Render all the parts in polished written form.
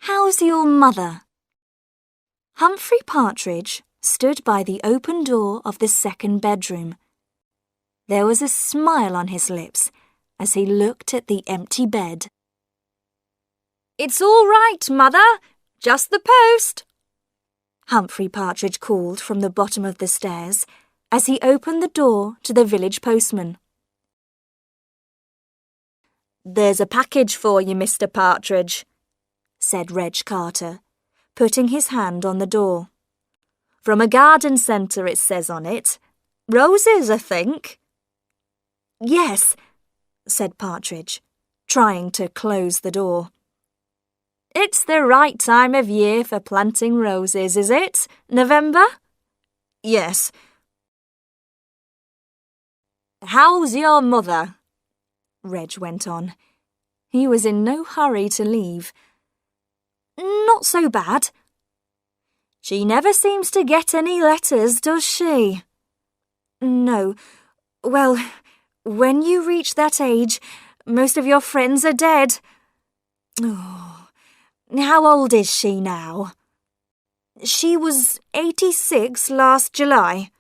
How's your mother? Humphrey Partridge stood by the open door of the second bedroom. There was a smile on his lips as he looked at the empty bed. "It's all right, Mother. Just the post," Humphrey Partridge called from the bottom of the stairs as he opened the door to the village postman. "There's a package for you, Mr. Partridge," said Reg Carter, putting his hand on the door. "From a garden centre, it says on it. Roses, I think." "Yes," said Partridge, trying to close the door. "It's the right time of year for planting roses, is it? November?" "Yes." "How's your mother?" Reg went on. He was in no hurry to leave. "Not so bad." "She never seems to get any letters, does she?" "No. Well, when you reach that age, most of your friends are dead." "Oh, how old is she now?" "She was 86 last July."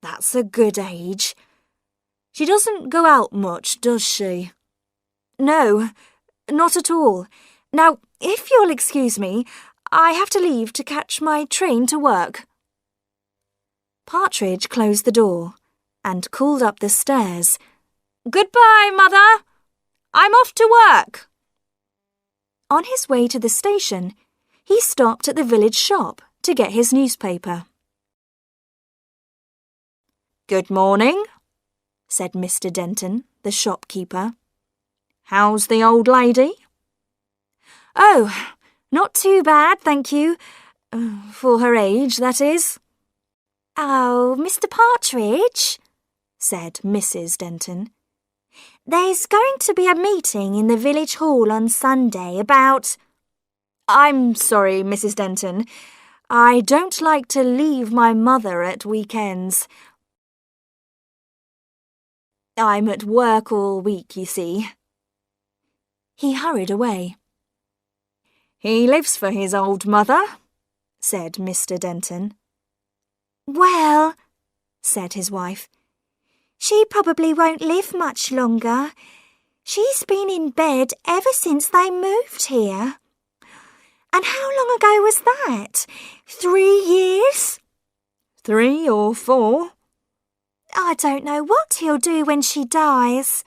"That's a good age. She doesn't go out much, does she?" "No, not at all. Now, if you'll excuse me, I have to leave to catch my train to work." Partridge closed the door and called up the stairs. "Goodbye, Mother. I'm off to work." On his way to the station, he stopped at the village shop to get his newspaper. "Good morning," said Mr. Denton, the shopkeeper. "How's the old lady?" "Oh, not too bad, thank you. For her age, that is." "Oh, Mr. Partridge," said Mrs. Denton. "There's going to be a meeting in the village hall on Sunday about—" "I'm sorry, Mrs. Denton. I don't like to leave my mother at weekends. I'm at work all week, you see." He hurried away. "He lives for his old mother," said Mr. Denton. "Well," said his wife, "she probably won't live much longer. She's been in bed ever since they moved here. And how long ago was that? 3 years?" 3 or 4. "I don't know what he'll do when she dies."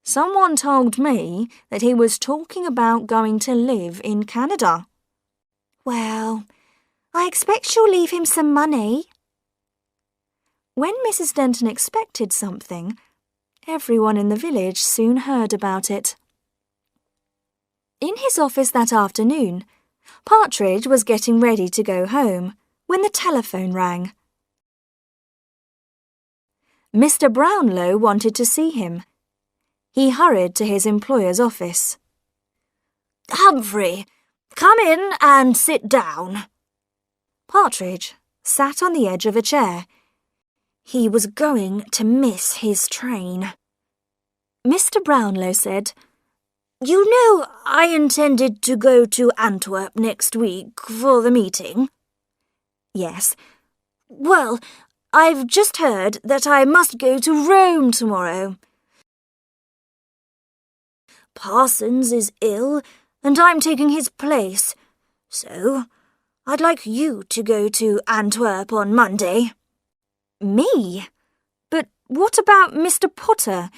Someone told me that he was talking about going to live in Canada. "Well, I expect she'll leave him some money." When Mrs. Denton expected something, everyone in the village soon heard about it. In his office that afternoon, Partridge was getting ready to go home when the telephone rang. Mr. Brownlow wanted to see him. He hurried to his employer's office. "Humphrey, come in and sit down." Partridge sat on the edge of a chair. He was going to miss his train. Mr. Brownlow said, "You know I intended to go to Antwerp next week for the meeting." "Yes." "Well, I've just heard that I must go to Rome tomorrow. Parsons is ill, and I'm taking his place, so I'd like you to go to Antwerp on Monday." "Me? But what about Mr. Potter?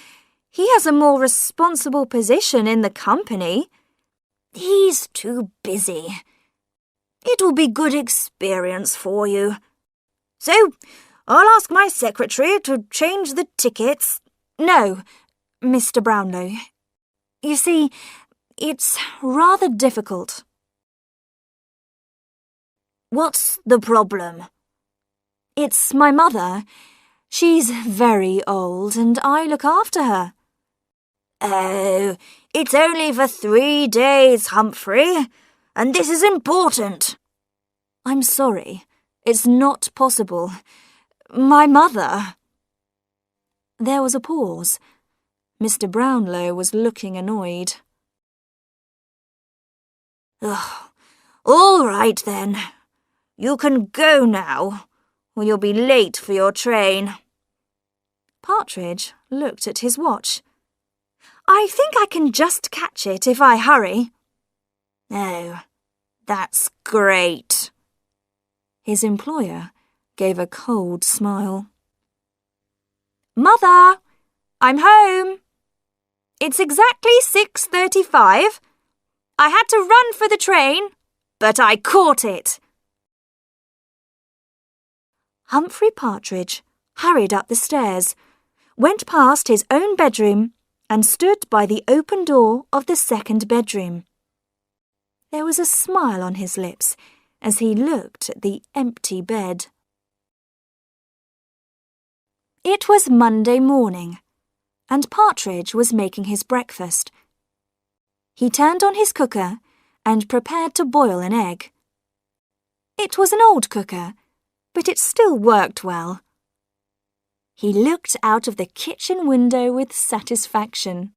He has a more responsible position in the company." "He's too busy. It'll be good experience for you. So I'll ask my secretary to change the tickets." "No, Mr. Brownlow. You see, it's rather difficult." "What's the problem?" "It's my mother. She's very old and I look after her." "Oh, it's only for 3 days, Humphrey, and this is important." "I'm sorry. It's not possible. My mother—" There was a pause. Mr. Brownlow was looking annoyed. Ugh, all right then. You can go now, or you'll be late for your train. Partridge looked at his watch. I think I can just catch it if I hurry. Oh, that's great. His employer gave a cold smile. Mother, I'm home. It's exactly 6:35. I had to run for the train, but I caught it. Humphrey Partridge hurried up the stairs, went past his own bedroom, and stood by the open door of the second bedroom. There was a smile on his lips as he looked at the empty bed. It was Monday morning, and Partridge was making his breakfast. He turned on his cooker and prepared to boil an egg. It was an old cooker, but it still worked well. He looked out of the kitchen window with satisfaction.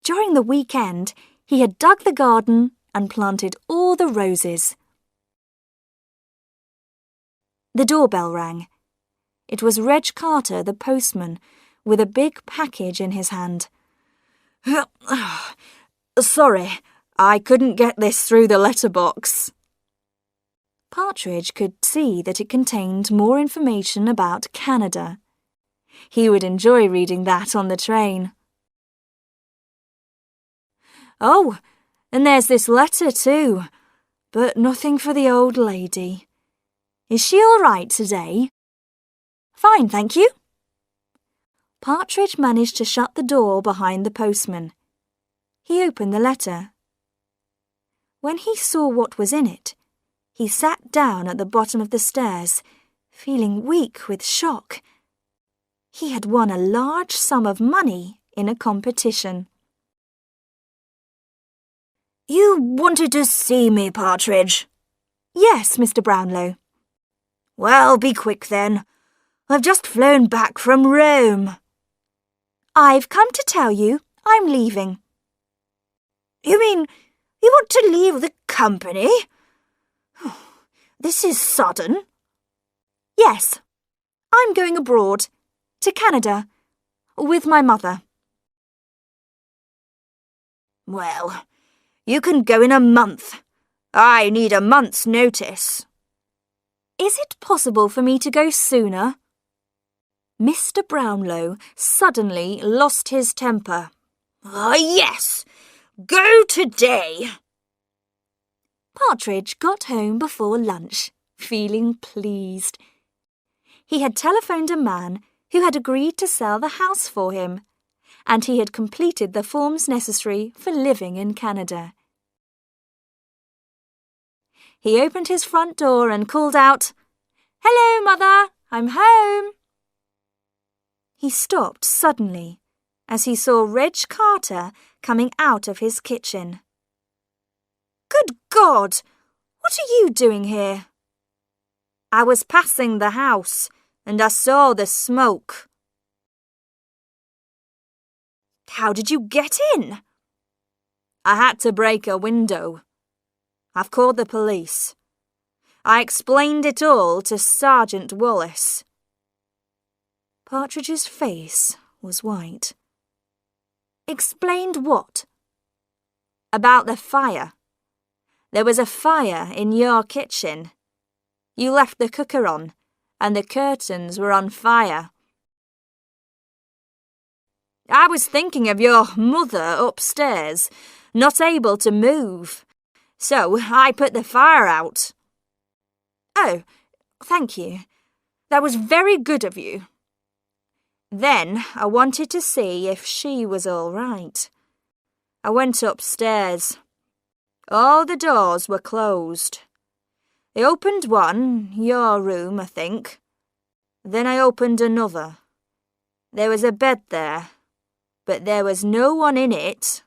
During the weekend, he had dug the garden and planted all the roses. The doorbell rang. It was Reg Carter, the postman, with a big package in his hand. Sorry, I couldn't get this through the letterbox. Partridge could see that it contained more information about Canada. He would enjoy reading that on the train. Oh, and there's this letter too, but nothing for the old lady. Is she all right today? Fine, thank you. Partridge managed to shut the door behind the postman. He opened the letter. When he saw what was in it, he sat down at the bottom of the stairs, feeling weak with shock. He had won a large sum of money in a competition. You wanted to see me, Partridge? Yes, Mr. Brownlow. Well, be quick then. I've just flown back from Rome. I've come to tell you I'm leaving. You mean you want to leave the company? This is sudden. Yes, I'm going abroad, to Canada, with my mother. Well, you can go in a month. I need a month's notice. Is it possible for me to go sooner? Mr. Brownlow suddenly lost his temper. Yes, go today. Partridge got home before lunch, feeling pleased. He had telephoned a man who had agreed to sell the house for him, and he had completed the forms necessary for living in Canada. He opened his front door and called out, "Hello, Mother, I'm home." He stopped suddenly as he saw Reg Carter coming out of his kitchen. "Good God! What are you doing here?" I was passing the house and I saw the smoke. How did you get in? I had to break a window. I've called the police. I explained it all to Sergeant Wallace. Partridge's face was white. Explained what? About the fire. There was a fire in your kitchen. You left the cooker on, and the curtains were on fire. I was thinking of your mother upstairs, not able to move, so I put the fire out. Oh, thank you. That was very good of you. Then I wanted to see if she was all right. I went upstairs. All the doors were closed. I opened one, your room, I think. Then I opened another. There was a bed there, but there was no one in it.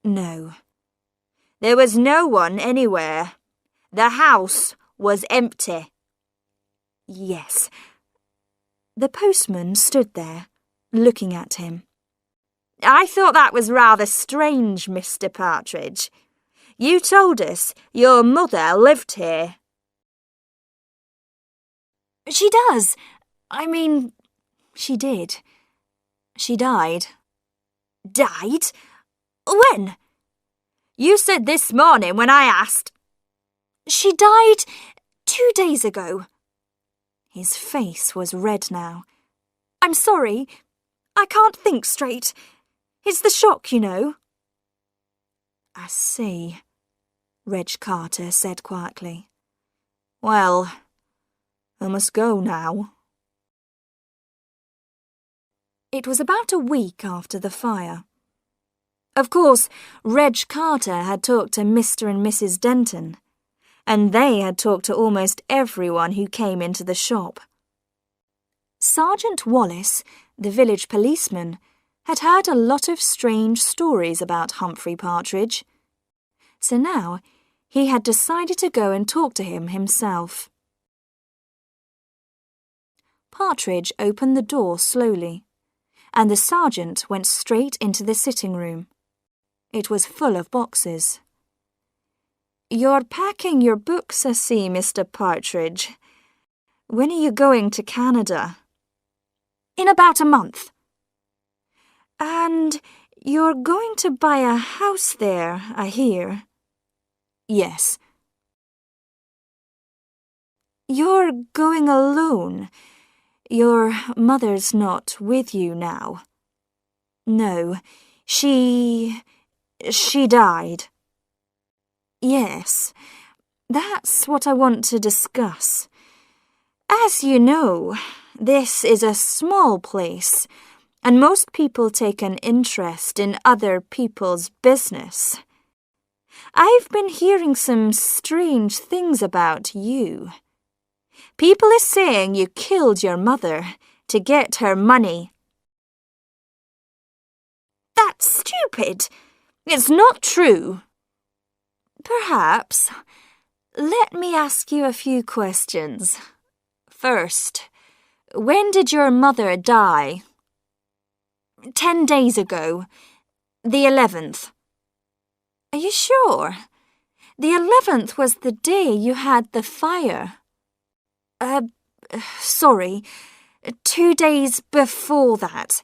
No. There was no one anywhere. The house was empty. Yes. The postman stood there, looking at him. I thought that was rather strange, Mr. Partridge. You told us your mother lived here. She does. I mean, she did. She died. Died? When? You said this morning when I asked. She died 2 days ago. His face was red now. I'm sorry. I can't think straight. It's the shock, you know. I see, Reg Carter said quietly. Well, I must go now. It was about a week after the fire. Of course, Reg Carter had talked to Mr. and Mrs. Denton, and they had talked to almost everyone who came into the shop. Sergeant Wallace, the village policeman, had heard a lot of strange stories about Humphrey Partridge. So now he had decided to go and talk to him himself. Partridge opened the door slowly, and the sergeant went straight into the sitting room. It was full of boxes. You're packing your books, I see, Mr. Partridge. When are you going to Canada? In about a month. And you're going to buy a house there, I hear. Yes. You're going alone. Your mother's not with you now. No, she died. Yes, that's what I want to discuss. As you know, this is a small place, and most people take an interest in other people's business. I've been hearing some strange things about you. People are saying you killed your mother to get her money. That's stupid. It's not true. Perhaps. Let me ask you a few questions. First, when did your mother die? 10 days ago. The 11th. Are you sure? The 11th was the day you had the fire. Sorry. 2 days before that.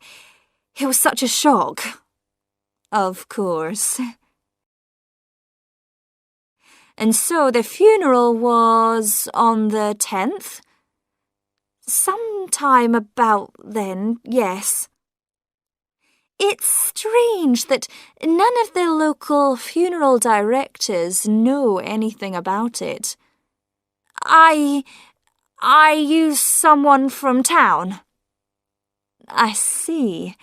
It was such a shock. Of course. And so the funeral was on the 10th? Sometime about then, yes. It's strange that none of the local funeral directors know anything about it. I use someone from town. I see.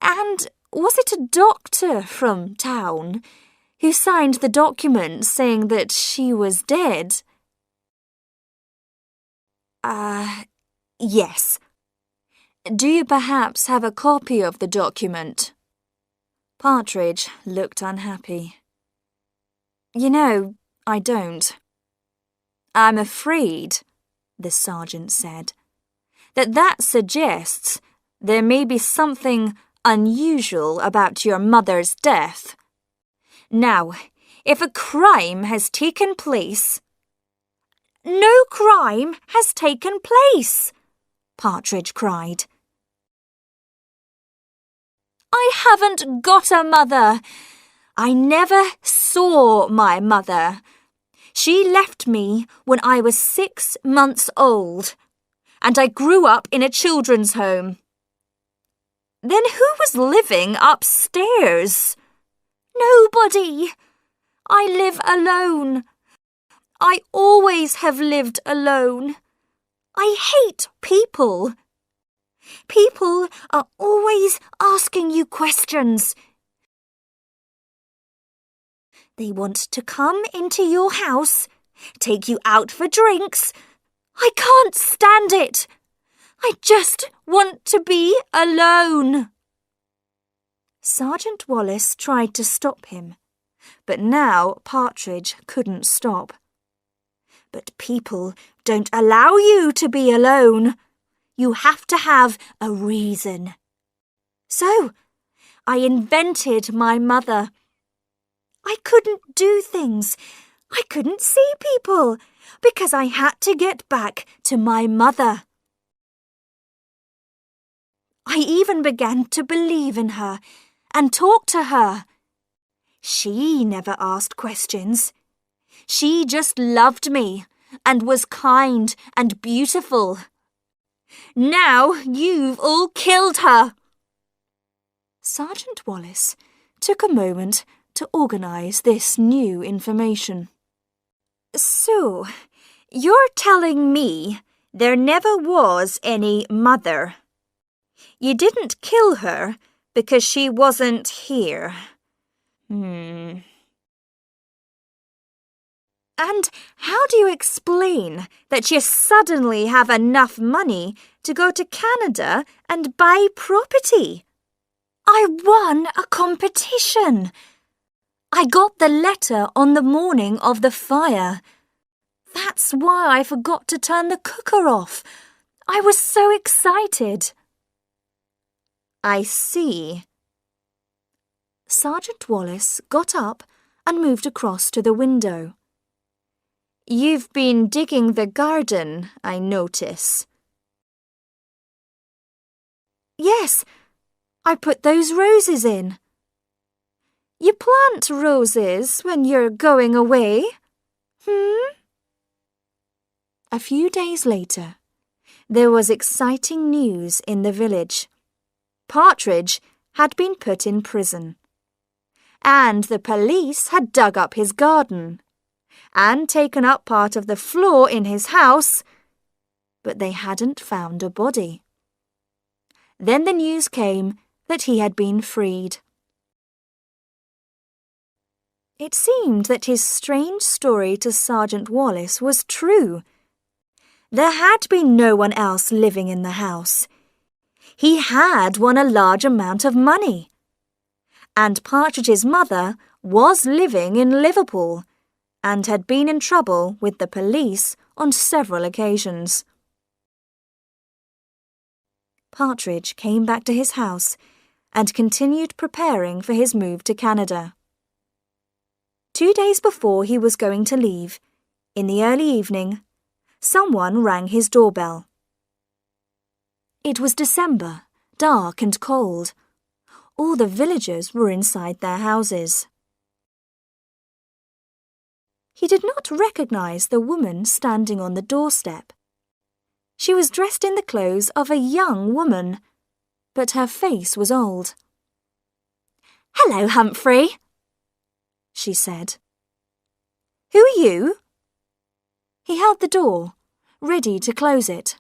And was it a doctor from town who signed the document saying that she was dead? Yes. Do you perhaps have a copy of the document? Partridge looked unhappy. You know, I don't. I'm afraid, the sergeant said, that suggests there may be something unusual about your mother's death. Now, if a crime has taken place... No crime has taken place, Partridge cried. I haven't got a mother. I never saw my mother. She left me when I was 6 months old, and I grew up in a children's home. Then who was living upstairs? Nobody. I live alone. I always have lived alone. I hate people. People are always asking you questions. They want to come into your house, take you out for drinks. I can't stand it. I just want to be alone. Sergeant Wallace tried to stop him, but now Partridge couldn't stop. But people don't allow you to be alone. you have to have a reason. So, I invented my mother. I couldn't do things. I couldn't see people because I had to get back to my mother. I even began to believe in her and talk to her. She never asked questions. She just loved me and was kind and beautiful. Now you've all killed her. Sergeant Wallace took a moment to organise this new information. So, you're telling me there never was any mother? You didn't kill her because she wasn't here. And how do you explain that you suddenly have enough money to go to Canada and buy property? I won a competition. I got the letter on the morning of the fire. That's why I forgot to turn the cooker off. I was so excited. I see. Sergeant Wallace got up and moved across to the window. You've been digging the garden, I notice. Yes, I put those roses in. You plant roses when you're going away? A few days later, there was exciting news in the village. Partridge had been put in prison, and the police had dug up his garden and taken up part of the floor in his house, but they hadn't found a body. Then the news came that he had been freed. It seemed that his strange story to Sergeant Wallace was true. There had been no one else living in the house. He had won a large amount of money. And Partridge's mother was living in Liverpool and had been in trouble with the police on several occasions. Partridge came back to his house and continued preparing for his move to Canada. 2 days before he was going to leave, in the early evening, someone rang his doorbell. It was December, dark and cold. All the villagers were inside their houses. He did not recognize the woman standing on the doorstep. She was dressed in the clothes of a young woman, but her face was old. "Hello, Humphrey," she said. "Who are you?" He held the door, ready to close it.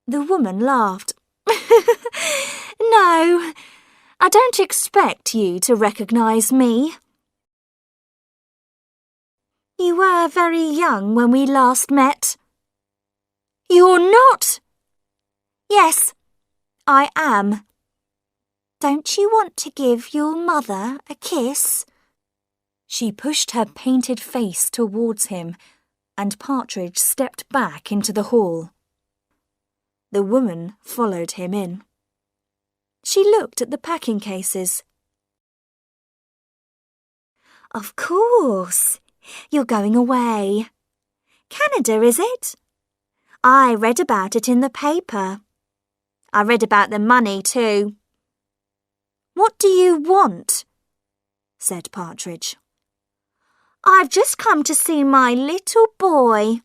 The woman laughed. "No, I don't expect you to recognize me. You were very young when we last met." "You're not?" "Yes, I am. Don't you want to give your mother a kiss?" She pushed her painted face towards him, and Partridge stepped back into the hall. The woman followed him in. She looked at the packing cases. "Of course, you're going away. Canada, is it? I read about it in the paper. I read about the money too." "What do you want?" said Partridge. "I've just come to see my little boy.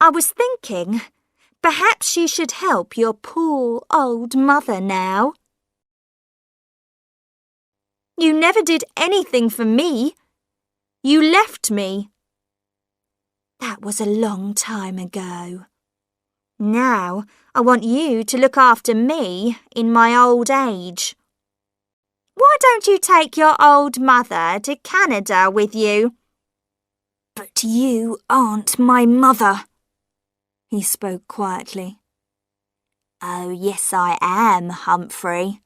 I was thinking perhaps you should help your poor old mother now." "You never did anything for me. You left me." "That was a long time ago. Now I want you to look after me in my old age. Why don't you take your old mother to Canada with you?" "But you aren't my mother," he spoke quietly. "Oh, yes, I am, Humphrey.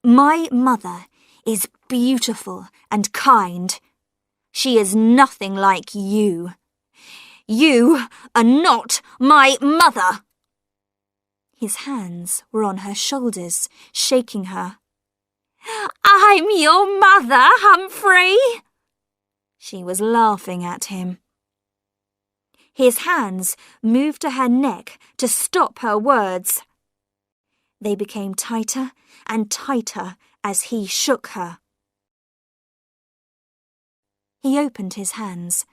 My mother is beautiful and kind. She is nothing like you. You are not my mother. His hands were on her shoulders, shaking her. I'm your mother, Humphrey. She was laughing at him. His hands moved to her neck to stop her words. They became tighter and tighter as he shook her. He opened his hands,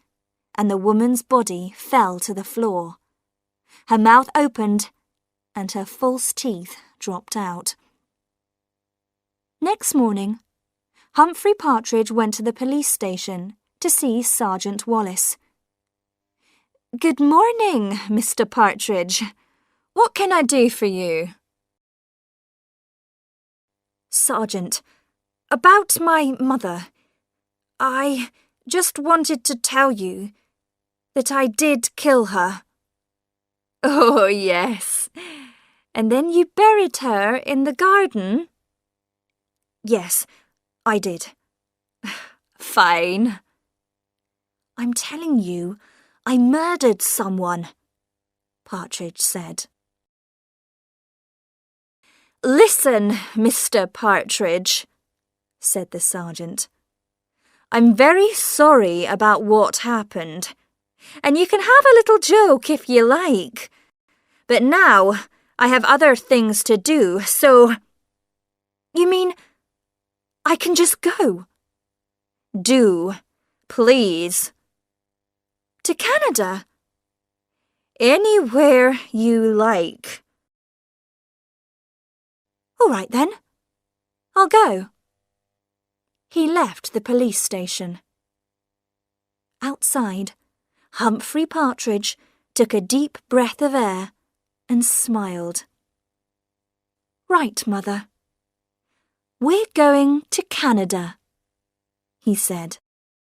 and the woman's body fell to the floor. Her mouth opened, and her false teeth dropped out. Next morning, Humphrey Partridge went to the police station to see Sergeant Wallace. "Good morning, Mr. Partridge. What can I do for you?" "Sergeant, about my mother. I just wanted to tell you that I did kill her." "Oh, yes. And then you buried her in the garden?" "Yes, I did." "Fine." "I'm telling you, I murdered someone," Partridge said. "Listen, Mr. Partridge," said the sergeant. "I'm very sorry about what happened, and you can have a little joke if you like. But now I have other things to do, so—" "You mean I can just go?" "Do, please." "To Canada?" "Anywhere you like." "All right then. I'll go." He left the police station. Outside, Humphrey Partridge took a deep breath of air and smiled. "Right, Mother. We're going to Canada," he said.